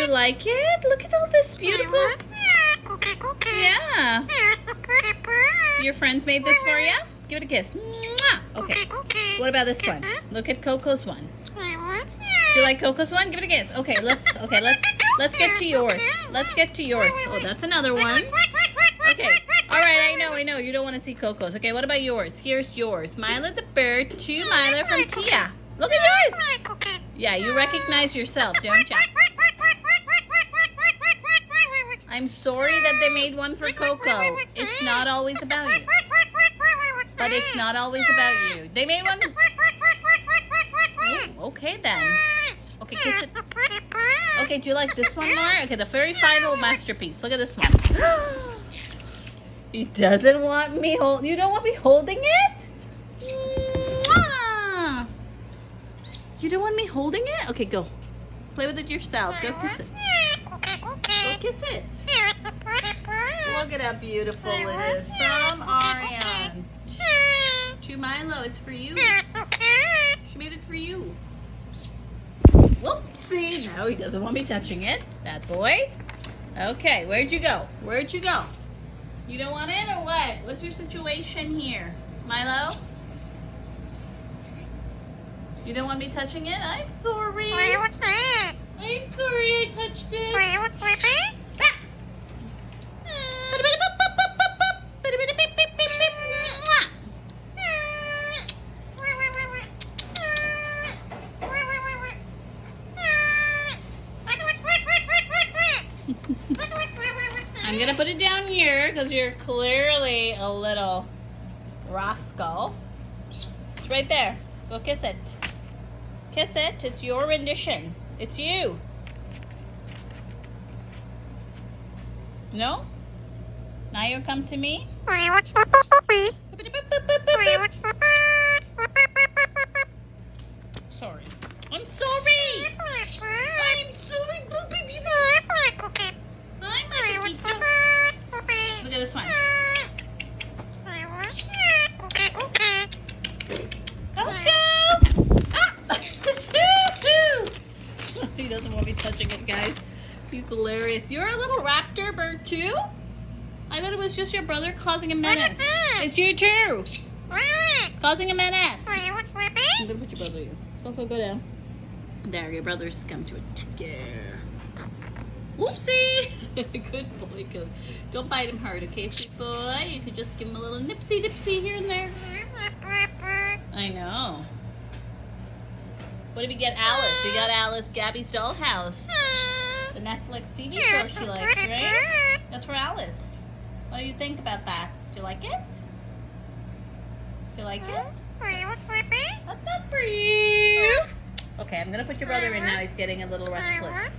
like it? Look at all this beautiful. Yeah. Your friends made this for you? Give it a kiss. Mwah. Okay. What about this one? Look at Coco's one. Do you like Coco's one? Give it a kiss. Okay, let's get to yours. Let's get to yours. Oh, that's another one. Okay. All right, I know. You don't want to see Coco's. Okay, what about yours? Here's yours. Milo the bird to Milo from Tia. Look at yours. Yeah, you recognize yourself, don't you? I'm sorry that they made one for Coco. It's not always about you. But it's not always about you. They made one. Ooh, okay then. Okay, kiss it. Okay, do you like this one more? Okay, the very final masterpiece. Look at this one. He doesn't want me you don't want me holding it? Mwah! You don't want me holding it? Okay, go. Play with it yourself. Go kiss it. Go kiss it. Look at how beautiful it is. From Ariane to Milo. It's for you. She made it for you. Whoopsie. No, he doesn't want me touching it. Bad boy. Okay, where'd you go? Where'd you go? You don't want it or what? What's your situation here? Milo? You don't want me touching it? I'm sorry. I'm sorry I touched it. I'm gonna put it down here because you're clearly a little rascal. It's right there. Go kiss it. Kiss it. It's your rendition. It's you. No? Now you'll come to me? Sorry. I'm sorry! I'm sorry! Look at this one. He doesn't want me touching it, guys. He's hilarious. You're a little raptor bird too? I thought it was just your brother causing a menace. It's you too. Causing a menace. I'm gonna put your brother here. Go down. There, your brother's come to attack you. Oopsie! Good boy, good. Don't bite him hard, okay, sweet boy? You could just give him a little nipsy-dipsy here and there. I know. What did we get Alice? We got Alice Gabby's Dollhouse. The Netflix TV show she likes, right? That's for Alice. What do you think about that? Do you like it? Do you like it? That's not for you. Okay, I'm going to put your brother in now. He's getting a little restless.